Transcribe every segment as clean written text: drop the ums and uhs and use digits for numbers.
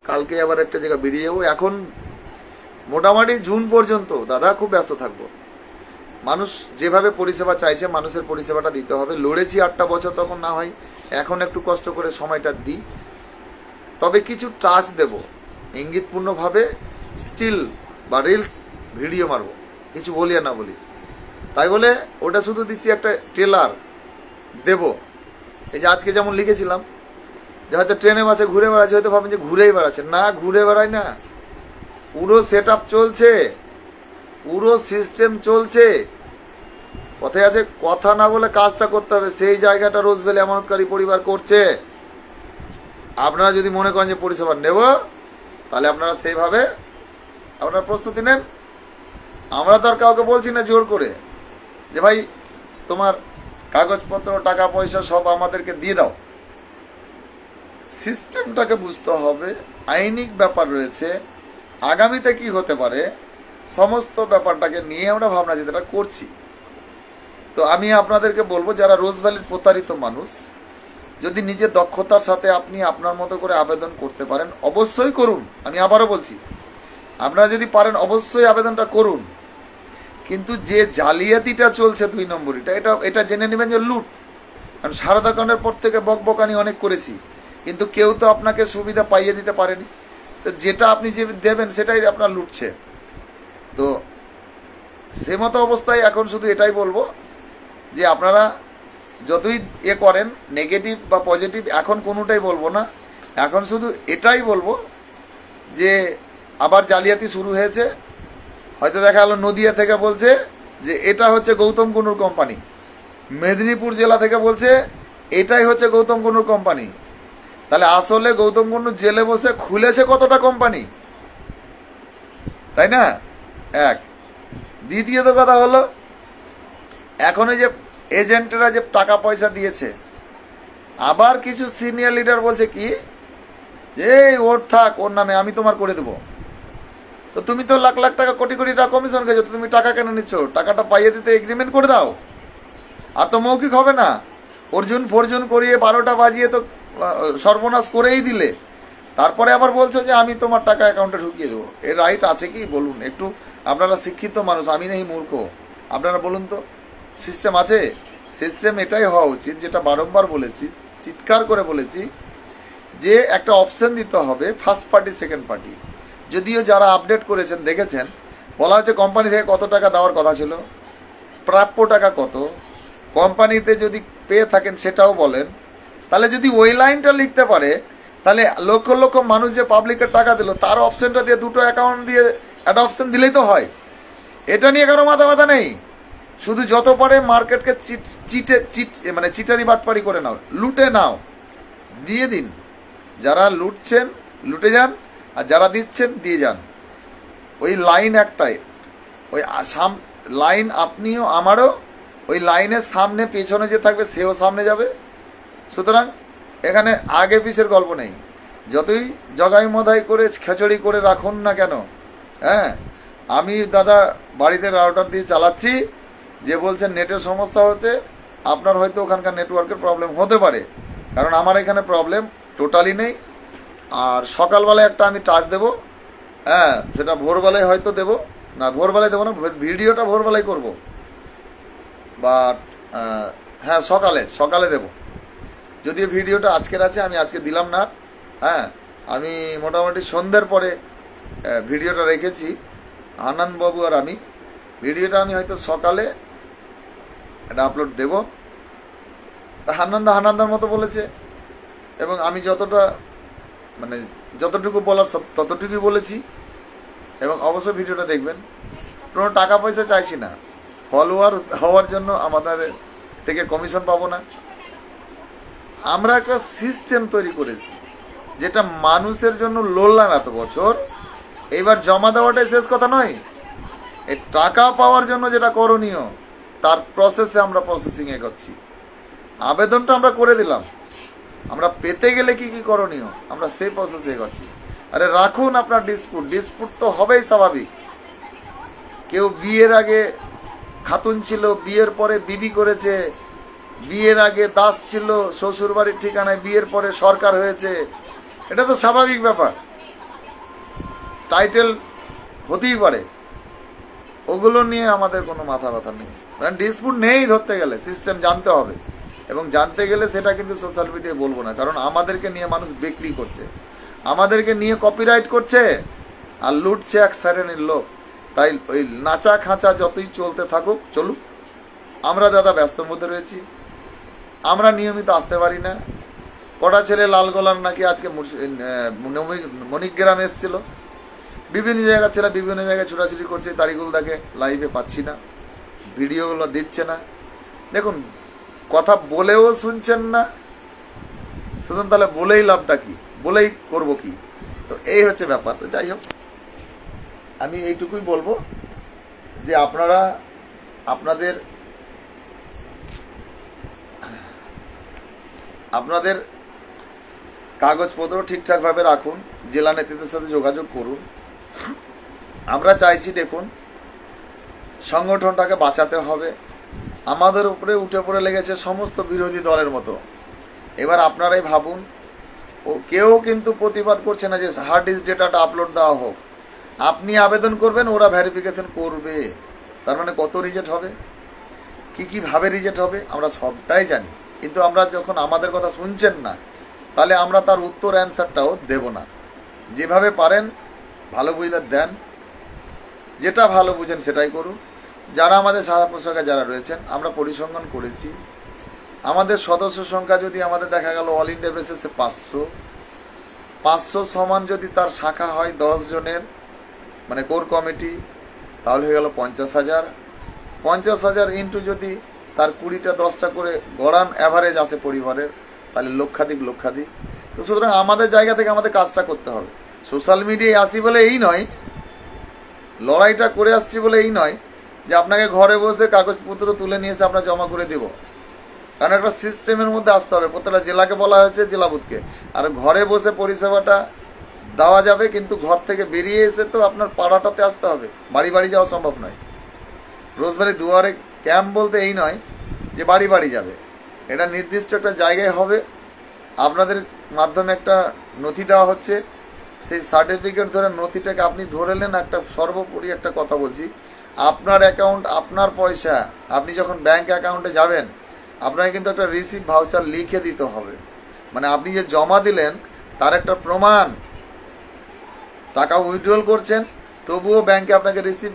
কালকে আবার একটা জায়গা বেরিয়ে যাবো। এখন মোটামুটি জুন পর্যন্ত দাদা খুব ব্যস্ত থাকবো। মানুষ যেভাবে পরিষেবা চাইছে মানুষের পরিষেবাটা দিতে হবে। লড়েছি 8টা বছর, তখন না হয় এখন একটু কষ্ট করে সময়টা দিই। তবে কিছু টাচ দেব, ইঙ্গিতপূর্ণভাবে স্টিল বা রিলস ভিডিও মারবো, কিছু বলি আর না বলি। তাই বলে ওটা শুধু দিচ্ছি একটা ট্রেলার দেব। এই যে আজকে যেমন লিখেছিলাম যে হয়তো ট্রেনে বাসে ঘুরে বেড়াচ্ছে, হয়তো ভাবেন যে ঘুরেই বেড়াচ্ছে। না, ঘুরে বেড়ায় না, পুরো সেট আপ চলছে, পুরো সিস্টেম চলছে। কথায় আছে কথা না বলে কাজটা করতে হবে, সেই জায়গাটা রোজভ্যালি আমানতকারী পরিবার করছে। আপনারা যদি মনে করেন যে পরিষেবা নেব, তাহলে আপনারা সেইভাবে আপনারা প্রস্তুতি নেন। আমরা তো আর কাউকে বলছি না জোর করে যে ভাই তোমার কাগজপত্র টাকা পয়সা সব আমাদেরকে দিয়ে দাও। সিস্টেমটাকে বুঝতে হবে, আইনিক ব্যাপার রয়েছে, আগামীতে কি হতে পারে, সমস্ত ব্যাপারটাকে নিয়ে আমরা ভাবনা চিন্তা করছি। তো আমি আপনাদেরকে বলবো, যারা রোজভ্যালির প্রতারিত মানুষ, যদি নিজের দক্ষতার সাথে আপনি আপনার মতো করে আবেদন করতে পারেন অবশ্যই করুন। আমি আবারও বলছি, আপনারা যদি পারেন অবশ্যই আবেদনটা করুন। কিন্তু যে জালিয়াতিটা চলছে 2 নম্বরিটা, এটা জেনে নেবেন যে লুট। কারণ সারদা কাণ্ডের পর থেকে বকবকানি অনেক করেছি, কিন্তু কেউ তো আপনাকে সুবিধা পাইয়ে দিতে পারেনি। তো যেটা আপনি যে দেবেন সেটাই আপনার লুটছে। তো সে মতো অবস্থায় এখন শুধু এটাই বলবো যে আপনারা যতই করেন, নেগেটিভ বা পজিটিভ এখন কোনোটাই বলবো না। এখন শুধু এটাই বলবো যে আবার জালিয়াতি শুরু হয়েছে। হয়তো দেখা গেল নদিয়া থেকে বলছে যে এটা হচ্ছে গৌতম কুন্ডুর কোম্পানি, মেদিনীপুর জেলা থেকে বলছে এটাই হচ্ছে গৌতম কুন্ডুর কোম্পানি। তাহলে আসলে গৌতম কুন্ডু জেলে বসে খুলেছে কতটা কোম্পানি, তাই না? এক। দ্বিতীয়ত কথা হলো, এখন এই যে এজেন্টরা যে টাকা পয়সা দিয়েছে, আবার কিছু সিনিয়র লিডার বলছে কি যে ওর থাক, ওর নামে আমি তোমার করে দেবো। তো তুমি তো লাখ লাখ টাকা কোটি কোটি টাকা কমিশন খেয়েছো, তো তুমি টাকা কেন নিচ্ছ? টাকাটা পাইয়ে দিতে এগ্রিমেন্ট করে দাও। আর তো মৌখিক হবে না, অর্জুন ফর্জুন করিয়ে 12টা বাজিয়ে তো সর্বনাশ করেই দিলে। তারপরে আবার বলছো যে আমি তোমার টাকা অ্যাকাউন্টে ঢুকিয়ে দেবো। এর রাইট আছে কি বলুন? একটু আপনারা শিক্ষিত মানুষ, আমি নেই মূর্খ, আপনারা বলুন তো সিস্টেম আছে? সিস্টেম এটাই হওয়া উচিত, যেটা বারংবার বলেছি, চিৎকার করে বলেছি, যে একটা অপশন দিতে হবে ফার্স্ট পার্টি সেকেন্ড পার্টি। যদিও যারা আপডেট করেছেন দেখেছেন, বলা হচ্ছে কোম্পানি থেকে কত টাকা দেওয়ার কথা ছিল, প্রাপ্য টাকা কত, কোম্পানিতে যদি পেয়ে থাকেন সেটাও বলেন। তাহলে যদি ওই লাইনটা লিখতে পারে, তাহলে লক্ষ লক্ষ মানুষ যে পাবলিকের টাকা দিল তার অপশনটা দিয়ে দুটো অ্যাকাউন্ট দিয়ে একটা অপশন দিলেই তো হয়। এটা নিয়ে কারো মাথা ব্যথা নেই। শুধু যত পারে মার্কেটকে চিটারি বাটপারি করে নাও, লুটে নাও, দিয়ে দিন। যারা লুটছেন লুটে যান, আর যারা দিচ্ছেন দিয়ে যান। ওই লাইন একটাই, ওই লাইন আপনিও আমারও, ওই লাইনের সামনে পেছনে যে থাকবে সেও সামনে যাবে। সুতরাং এখানে আগে পিছের গল্প নেই। যতই জগাই মদাই করে খেচড়ি করে রাখুন না কেন, হ্যাঁ, আমি দাদা বাড়িতে রাউটার দিয়ে চালাচ্ছি। যে বলছেন নেটের সমস্যা হচ্ছে, আপনার হয়তো ওখানকার নেটওয়ার্কের প্রবলেম হতে পারে, কারণ আমার এখানে প্রবলেম টোটালি নেই। আর সকালবেলায় একটা আমি টাচ দেবো, হ্যাঁ, সেটা ভোরবেলায় হয়তো দেবো, না ভোরবেলায় দেবো না, ভিডিওটা ভোরবেলায় করব, বাট হ্যাঁ সকালে দেব। যদিও ভিডিওটা আজকের আছে, আমি আজকে দিলাম না। হ্যাঁ, আমি মোটামুটি সন্ধ্যের পরে ভিডিওটা রেখেছি, আনন্দবাবু আর আমি। ভিডিওটা আমি হয়তো সকালে এটা আপলোড দেব। হান্নান্দার মতো বলেছে, এবং আমি যতটা মানে যতটুকু বলার ততটুকুই বলেছি। এবং অবশ্যই ভিডিওটা দেখবেন। কোনো টাকা পয়সা চাইছি না, ফলোয়ার হওয়ার জন্য আমাদের থেকে কমিশন পাবো না। আমরা একটা সিস্টেম তৈরি করেছি যেটা মানুষের জন্য লড়লাম এত বছর, এইবার জমা দেওয়াটাই শেষ কথা নয়। এই টাকা পাওয়ার জন্য যেটা করণীয় তার প্রসেসে আমরা প্রসেসিং এগোচ্ছি। আবেদনটা আমরা করে দিলাম, আমরা পেতে গেলে কি কি করণীয় আমরা সেই প্রসেসে এগোচ্ছি। আরে রাখুন আপনার ডিসপুট তো হবেই স্বাভাবিক। কেউ বিয়ের আগে খাতুন ছিল, বিয়ের পরে বিবি করেছে, বিয়ের আগে দাস ছিল শ্বশুর বাড়ির ঠিকানায়, বিয়ের পরে সরকার হয়েছে, এটা তো স্বাভাবিক ব্যাপার। টাইটেল হতেই পারে, ওগুলো নিয়ে আমাদের কোনো মাথা ব্যথা নেই। কারণ ডিসপুট নেই ধরতে গেলে, সিস্টেম জানতে হবে, এবং জানতে গেলে সেটা কিন্তু সোশ্যাল মিডিয়ায় বলবো না, কারণ আমাদেরকে নিয়ে মানুষ বিক্রি করছে, আমাদেরকে নিয়ে কপিরাইট করছে আর লুটছে এক শ্রেণীর লোক। তাই ওই নাচা খাঁচা যতই চলতে থাকুক, চলুক। আমরা দাদা ব্যস্তর মধ্যে রয়েছি, আমরা নিয়মিত আসতে পারি না। কটা ছেলে লালগোলার নাকি আজকে মণিগ্রাম এসেছিল, বিভিন্ন জায়গার ছেলে বিভিন্ন জায়গায় ছোটাছুটি করছে, তারিগুলো দেখে লাইভে পাচ্ছি না, ভিডিওগুলো দিচ্ছে না। দেখুন, কথা বলেও শুনছেন না, শুধু তাহলে বলেই লাভটা কি, বলেই করব কি? তো এই হচ্ছে ব্যাপার। তো যাই হোক, আমি এইটুকুই বলবো যে আপনারা আপনাদের কাগজপত্র ঠিকঠাকভাবে রাখুন, জেলা নেতৃত্বের সাথে যোগাযোগ করুন। আমরা চাইছি, দেখুন, সংগঠনটাকে বাঁচাতে হবে। আমাদের উপরে উঠে পড়ে লেগেছে সমস্ত বিরোধী দলের মতো। এবার আপনারাই ভাবুন, ও কেউ কিন্তু প্রতিবাদ করছে না যে হার্ড ডিস্ক ডেটাটা আপলোড দেওয়া হোক। আপনি আবেদন করবেন, ওরা ভেরিফিকেশন করবে। তার মানে কত রিজেক্ট হবে, কীভাবে রিজেক্ট হবে আমরা সবটাই জানি। কিন্তু আমরা যখন আমাদের কথা শুনছেন না, তাহলে আমরা তার উত্তর অ্যান্সারটাও দেব না। যেভাবে পারেন ভালো বুঝলে দেন, যেটা ভালো বুঝেন সেটাই করুন। যারা আমাদের শাখা প্রশাখা যারা রয়েছেন, আমরা পরিসংখ্যান করেছি, আমাদের সদস্য সংখ্যা যদি আমাদের দেখা গেল অল ইন্ডিয়া বেসিসে 500 সমান যদি তার শাখা হয় 10 জনের, মানে কোর কমিটি, তাহলে হয়ে গেল 50,000। 50,000 ইন্টু যদি তার 20টা 10টা করে গড়ান অ্যাভারেজ আসে পরিবারের, তাহলে লক্ষাধিক। তো সুতরাং আমাদের জায়গা থেকে আমাদের কাজটা করতে হবে। সোশ্যাল মিডিয়ায় আসি বলে এই নয়, লড়াইটা করে আসছি বলে এই নয় যে আপনাকে ঘরে বসে কাগজপত্র তুলে নিয়ে এসে আপনার জমা করে দেব। কারণ একটা সিস্টেমের মধ্যে আসতে হবে। প্রত্যেকটা জেলাকে বলা হয়েছে জেলা বুথকে, আর ঘরে বসে পরিষেবাটা দেওয়া যাবে, কিন্তু ঘর থেকে বেরিয়ে এসে তো আপনার পাড়াটাতে আসতে হবে, বাড়ি বাড়ি যাওয়া সম্ভব নয়। রোজবাড়ি দুয়ারে ক্যাম্প বলতে এই নয় যে বাড়ি বাড়ি যাবে, এটা নির্দিষ্ট একটা জায়গায় হবে। আপনাদের মাধ্যমে একটা নথি দেওয়া হচ্ছে, সেই সার্টিফিকেট ধরে নথিটাকে আপনি ধরে নেন। একটা সর্বোপরি একটা কথা বলছি, আপনার অ্যাকাউন্ট, আপনার পয়সা, আপনি যখন ব্যাংক অ্যাকাউন্টে যাবেন, আপনাকে কিন্তু একটা রিসিভ ভাউচার লিখে দিতে হবে। মানে আপনি যে জমা দিলেন তার একটা প্রমাণ। টাকা উইথড্রল করছেন, তবুও ব্যাংকে আপনাকে রিসিভ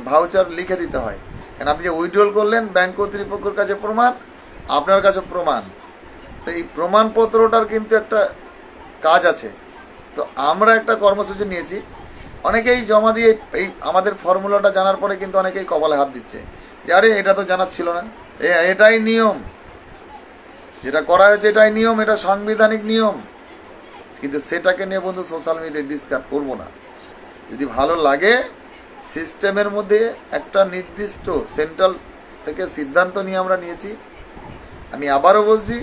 ভাউচার লিখে দিতে হয়। কারণ আপনি যে উইথড্রল করলেন, ব্যাংক কর্তৃপক্ষের কাছে প্রমাণ, আপনার কাছে প্রমাণ। তো এই প্রমাণপত্রটার কিন্তু একটা কাজ আছে। তো আমরা একটা কর্মসূচি নিয়েছি, অনেকেই জমা দিয়ে এই আমাদের ফর্মুলাটা জানার পরে কিন্তু অনেকেই কপালে হাত দিচ্ছে যে আরে এটা তো জানার ছিল না, এটাই নিয়ম, যেটা করা হয়েছে এটাই নিয়ম, এটা সাংবিধানিক নিয়ম। কিন্তু সেটাকে নিয়ে বন্ধু সোশ্যাল মিডিয়ায় ডিসকাস করব না। যদি ভালো লাগে, সিস্টেমের মধ্যে একটা নির্দিষ্ট সেন্ট্রাল থেকে সিদ্ধান্ত নিয়ে আমরা নিয়েছি। আমি আবারও বলছি,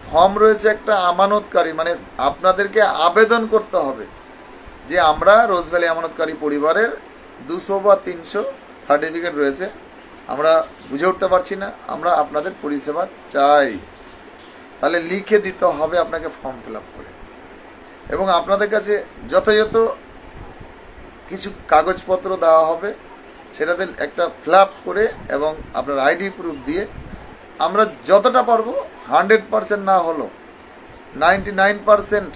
ফর্ম রয়েছে একটা আমানতকারী, মানে আপনাদেরকে আবেদন করতে হবে যে আমরা রোজভ্যালি আমানতকারী পরিবারের 200 বা 300 সার্টিফিকেট রয়েছে, আমরা বুঝে উঠতে পারছি না, আমরা আপনাদের পরিষেবা চাই। তাহলে লিখে দিতে হবে আপনাকে ফর্ম ফিল আপ করে, এবং আপনাদের কাছে যথাযথ কিছু কাগজপত্র দেওয়া হবে, সেটাতে একটা ফিল আপ করে এবং আপনার আইডি প্রুফ দিয়ে আমরা যতটা পারবো 100% না হলো 99%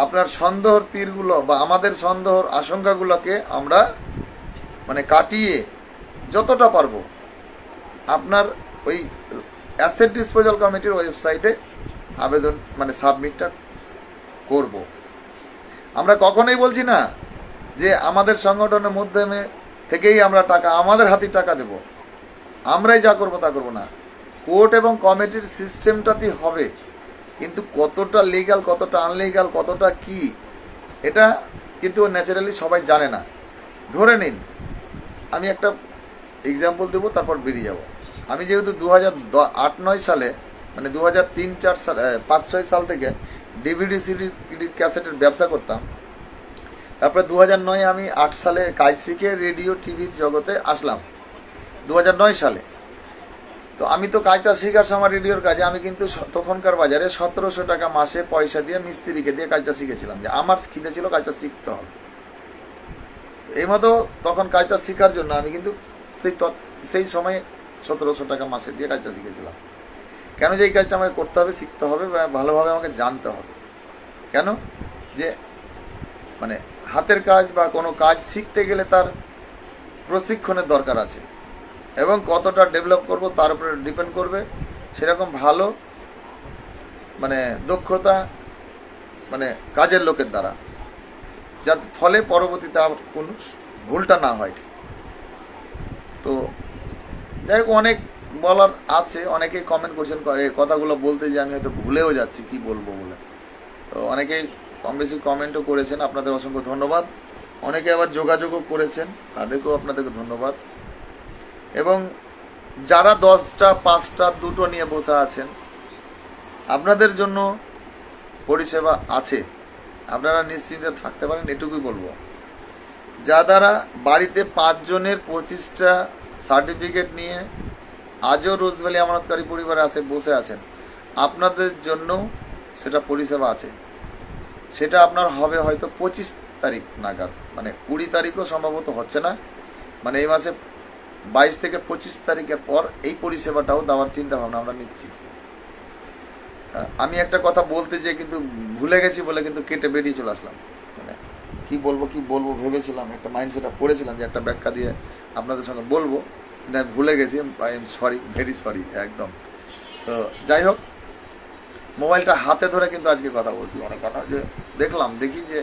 আপনার সন্দেহর তীরগুলো বা আমাদের সন্দেহর আশঙ্কাগুলোকে আমরা মানে কাটিয়ে যতটা পারবো আপনার ওই অ্যাসেট ডিসপোজাল কমিটির ওয়েবসাইটে আবেদন মানে সাবমিটটা করব। আমরা কখনোই বলছি না যে আমাদের সংগঠনের মাধ্যমে থেকেই আমরা টাকা, আমাদের হাতে টাকা দেব, আমরাই যা করবো তা করবো না। কোর্ট এবং কমিটির সিস্টেমটাতেই হবে, কিন্তু কতটা লিগ্যাল, কতটা আনলিগ্যাল, কতটা কি, এটা কিন্তু ন্যাচারালি সবাই জানে না। ধরে নিন, আমি একটা এক্সাম্পল দেবো, তারপর বেরিয়ে যাব। আমি যেহেতু 2008-9 সালে, মানে 2003-4 সাল 5-6 সাল থেকে ডিভিডি সিডি ক্যাসেটের ব্যবসা করতাম। তারপরে 2009 আমি 8 সালে কাজ শিখে রেডিও টিভির জগতে আসলাম 2009 সালে। তো আমি তো কাজটা শেখার সময় রেডিওর কাজে আমি কিন্তু তখনকার বাজারে 1700 টাকা মাসে পয়সা দিয়ে মিস্ত্রিকে দিয়ে কাজটা শিখেছিলাম, যে আমার খিদে ছিল কাজটা শিখতে হবে। এই মতো তখন কাজটা শেখার জন্য আমি কিন্তু সেই সময়ে 1700 টাকা মাসে দিয়ে কাজটা শিখেছিলাম। কেন যে এই কাজটা আমাকে করতে হবে, শিখতে হবে, ভালোভাবে আমাকে জানতে হবে। কেন যে মানে হাতের কাজ বা কোনো কাজ শিখতে গেলে তার প্রশিক্ষণের দরকার আছে, এবং কতটা ডেভেলপ করব তার উপরে ডিপেন্ড করবে সেরকম ভালো মানে দক্ষতা মানে কাজের লোকের দ্বারা, যার ফলে পরবর্তীতে আর কোনো ভুলটা না হয়। তো যাই হোক, অনেক বলার আছে, অনেকেই কমেন্ট করছেন এই কথাগুলো বলতে, যে আমি হয়তো ভুলেও যাচ্ছি কি বলবো বলে। তো অনেকেই কম বেশি কমেন্টও করেছেন, আপনাদের অসংখ্য ধন্যবাদ। অনেকে আবার যোগাযোগও করেছেন, তাদেরকেও আপনাদেরকে ধন্যবাদ। এবং যারা 10টা 5টা 2টো নিয়ে বসে আছেন, আপনাদের জন্য পরিষেবা আছে, আপনারা নিশ্চিন্তে থাকতে পারেন, এটুকুই বলবো। যা দ্বারা বাড়িতে 5 জনের 25টা সার্টিফিকেট নিয়ে আজও রোজভ্যালি আমানতকারী পরিবারে বসে আছেন, আপনাদের জন্য সেটা পরিষেবা আছে। সেটা আপনার হবে হয়তো 25 তারিখ নাগাদ, মানে 20 তারিখও সম্ভবত হচ্ছে না, মানে এই মাসে 22 থেকে 25 তারিখের পর এই পরিষেবাটাও দেওয়ার চিন্তা ভাবনা আমরা নিচ্ছি। আমি একটা কথা বলতে যেয়ে কিন্তু ভুলে গেছি বলে কিন্তু কেটে বেরিয়ে চলে আসলাম। মানে কি বলবো ভেবেছিলাম, একটা মাইন্ডসেট করেছিলাম যে একটা ব্যাখ্যা দিয়ে আপনাদের সঙ্গে বলবো, কিন্তু আমি ভুলে গেছি। I am sorry, very sorry একদম। তো যাই হোক, মোবাইলটা হাতে ধরে কিন্তু আজকে কথা বলছি অনেক কথা, যে দেখি যে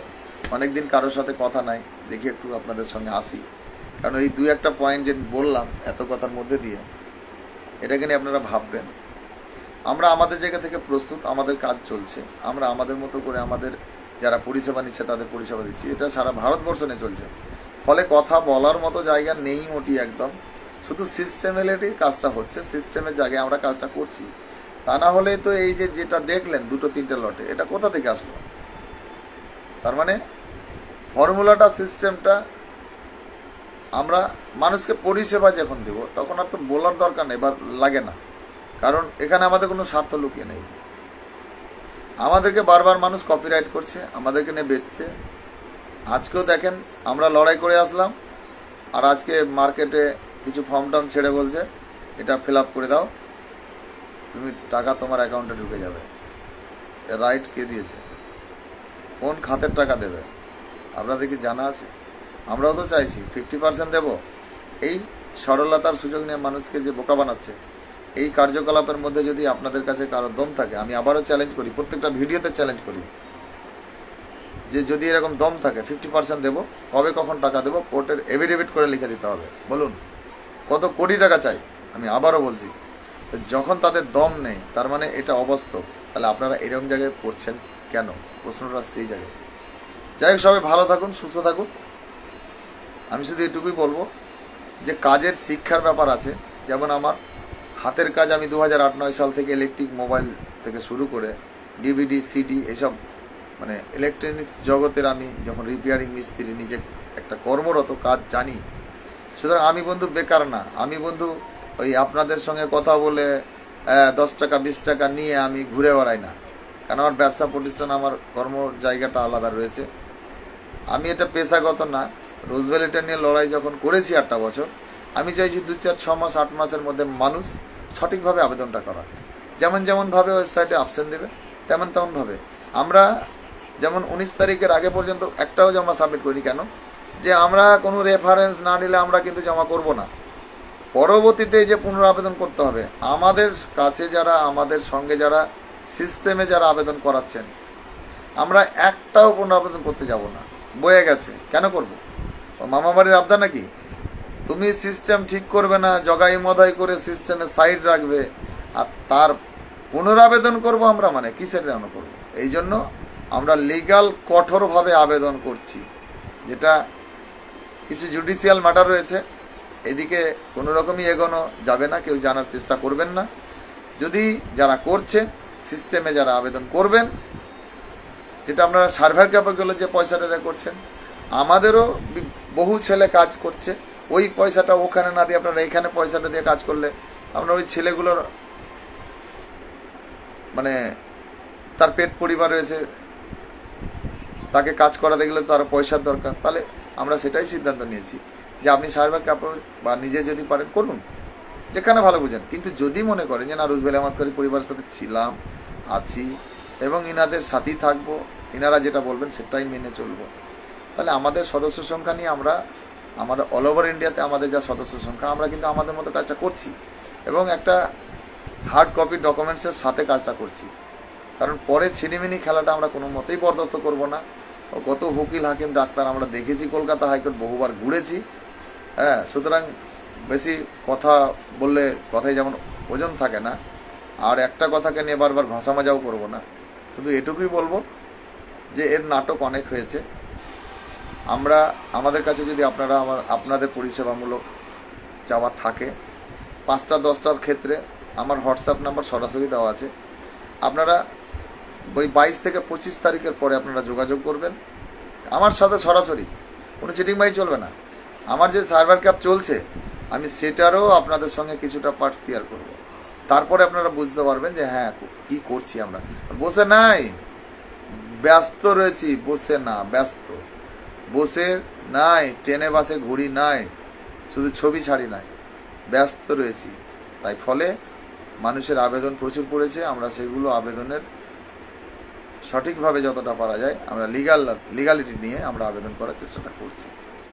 অনেকদিন কারোর সাথে কথা নাই, দেখি একটু আপনাদের সঙ্গে আসি। কারণ এই 2-1টা পয়েন্ট যে বললাম এত কথার মধ্যে দিয়ে, এটাকে নিয়ে আপনারা ভাববেন। আমরা আমাদের জায়গা থেকে প্রস্তুত, আমাদের কাজ চলছে, আমরা আমাদের মতো করে আমাদের যারা পরিষেবা নিচ্ছে তাদের পরিষেবা দিচ্ছি। এটা সারা ভারতবর্ষ নিয়ে চলছে, ফলে কথা বলার মতো জায়গা নেই মোটি একদম। শুধু সিস্টেমেলিটি কাজটা হচ্ছে, সিস্টেমের জায়গায় আমরা কাজটা করছি। তা না হলে তো এই যে যেটা দেখলেন 2-3টে লটে, এটা কোথা থেকে আসলো? তার মানে ফর্মুলাটা, সিস্টেমটা আমরা মানুষকে পরিষেবা যখন দেব তখন আর তো বলার দরকার নেই বা লাগে না, কারণ এখানে আমাদের কোনো স্বার্থ লুকিয়ে নেই। আমাদেরকে বারবার মানুষ কপিরাইট করছে, আমাদেরকে নিয়ে বেচছে। আজকেও দেখেন আমরা লড়াই করে আসলাম, আর আজকে মার্কেটে কিছু ফর্ম টর্ম ছেড়ে বলছে এটা ফিল আপ করে দাও, তুমি টাকা তোমার অ্যাকাউন্টে ঢুকে যাবে। রাইট কে দিয়েছে? কোন খাতের টাকা দেবে আপনাদের কি জানা আছে? আমরাও তো চাইছি 50% দেব। এই সরলতার সুযোগ নিয়ে মানুষকে যে বোকা বানাচ্ছে, এই কার্যকলাপের মধ্যে যদি আপনাদের কাছে কারো দম থাকে, আমি আবারও চ্যালেঞ্জ করি, প্রত্যেকটা ভিডিওতে চ্যালেঞ্জ করি, যে যদি এরকম দম থাকে 50% দেবো, কবে কখন টাকা দেবো কোর্টের এফিডেভিট করে লিখে দিতে হবে। বলুন কত কোটি টাকা চাই? আমি আবারও বলছি, যখন তাদের দম নেই তার মানে এটা অবাস্তব। তাহলে আপনারা এরকম জায়গায় পড়ছেন কেন? প্রশ্নটা সেই জায়গায়। যাই হোক, সবাই ভালো থাকুন, সুস্থ থাকুন। আমি শুধু এটুকুই বলবো যে কাজের শিক্ষার ব্যাপার আছে। যেমন আমার হাতের কাজ, আমি 2008-9 সাল থেকে ইলেকট্রিক মোবাইল থেকে শুরু করে ডিভিডি, সিডি, এসব মানে ইলেকট্রনিক্স জগতের আমি যখন রিপেয়ারিং মিস্ত্রি, নিজে একটা কর্মরত, কাজ জানি। সুতরাং আমি বন্ধু বেকার না, আমি বন্ধু ওই আপনাদের সঙ্গে কথা বলে 10 টাকা 20 টাকা নিয়ে আমি ঘুরে বেড়াই না। কারণ আমার ব্যবসা প্রতিষ্ঠান, আমার কর্ম জায়গাটা আলাদা রয়েছে। আমি এটা পেশাগত না। রোজভ্যালিটা নিয়ে লড়াই যখন করেছি 8টা বছর, আমি চাইছি 2-4-6 মাস 8 মাসের মধ্যে মানুষ সঠিকভাবে আবেদনটা করা। যেমনভাবে ওয়েবসাইটে অপশন দেবে তেমনভাবে আমরা, যেমন 19 তারিখের আগে পর্যন্ত একটাও জমা সাবমিট করি। কেন? যে আমরা কোনো রেফারেন্স না নিলে আমরা কিন্তু জমা করব না। পরবর্তীতে যে পুনরাবেদন করতে হবে, আমাদের কাছে যারা, আমাদের সঙ্গে যারা সিস্টেমে যারা আবেদন করাচ্ছেন, আমরা একটাও পুনরাবেদন করতে যাব না। বয়ে গেছে, কেন করব? ও মামা বাড়ির আবদার নাকি? তুমি সিস্টেম ঠিক করবে না, জগাই মদাই করে সিস্টেমে সাইড রাখবে, আর তার পুনরাবেদন করব আমরা, মানে কিসের জন্য করবো? এই জন্য আমরা লিগাল কঠোরভাবে আবেদন করছি। যেটা কিছু জুডিশিয়াল ম্যাটার রয়েছে, এদিকে কোনো রকমই এগোনো যাবে না, কেউ জানার চেষ্টা করবেন না। যদি যারা করছে সিস্টেমে যারা আবেদন করবেন, যেটা আপনারা সার্ভার ক্যাপগুলো যে পয়সাটা দেয় করছেন, আমাদেরও বহু ছেলে কাজ করছে, ওই পয়সাটা ওখানে না দিয়ে আপনারা এখানে পয়সাটা দিয়ে কাজ করলে আপনার ওই ছেলেগুলোর মানে তার পেট পরিবার রয়েছে, তাকে কাজ করাতে গেলে তার পয়সার দরকার। তাহলে আমরা সেটাই সিদ্ধান্ত নিয়েছি যে আপনি সাইবার ক্যাফে বা নিজে যদি পারেন করুন, যেখানে ভালো বুঝেন। কিন্তু যদি মনে করেন যে না রুজবেল আহমদ করি পরিবারের সাথে ছিলাম, আছি এবং ইনাদের সাথেই থাকবো, ইনারা যেটা বলবেন সেটাই মেনে চলবো, তাহলে আমাদের সদস্য সংখ্যা নিয়ে আমাদের অল ওভার ইন্ডিয়াতে আমাদের যা সদস্য সংখ্যা, আমরা কিন্তু আমাদের মতো কাজটা করছি এবং একটা হার্ড কপি ডকুমেন্টসের সাথে কাজটা করছি। কারণ পরে ছিনিমিনি খেলাটা আমরা কোনো মতেই বরদাস্ত করব না। কত উকিল হাকিম ডাক্তার আমরা দেখেছি, কলকাতা হাইকোর্ট বহুবার ঘুরেছি। হ্যাঁ, সুতরাং বেশি কথা বললে কথায় যেমন ওজন থাকে না, আর একটা কথাকে নিয়ে বারবার ঘষা মাজাও করবো না। শুধু এটুকুই বলবো যে এর নাটক অনেক হয়েছে। আমাদের কাছে যদি আপনাদের পরিষেবামূলক চাওয়া থাকে, 5টা 10টার ক্ষেত্রে আমার হোয়াটসঅ্যাপ নাম্বার সরাসরি দেওয়া আছে। আপনারা ওই 22 থেকে 25 তারিখের পরে আপনারা যোগাযোগ করবেন আমার সাথে সরাসরি, কোনো চিটিংবাজি চলবে না। আমার যে সার্ভার ক্যাপ চলছে আমি সেটারও আপনাদের সঙ্গে কিছুটা পার্ট শেয়ার করব, তারপরে আপনারা বুঝতে পারবেন যে হ্যাঁ কি করছি আমরা। বসে নাই, ব্যস্ত রয়েছি, বসে না ব্যস্ত, বসে নাই, ট্রেনে বাসে ঘুরি নাই, শুধু ছবি ছাড়ি নাই, ব্যস্ত রয়েছি। তাই ফলে মানুষের আবেদন প্রচুর পড়েছে, আমরা সেগুলো আবেদনের সঠিকভাবে যতটা পারা যায় আমরা লিগালিটি নিয়ে আমরা আবেদন করার চেষ্টাটা করছি।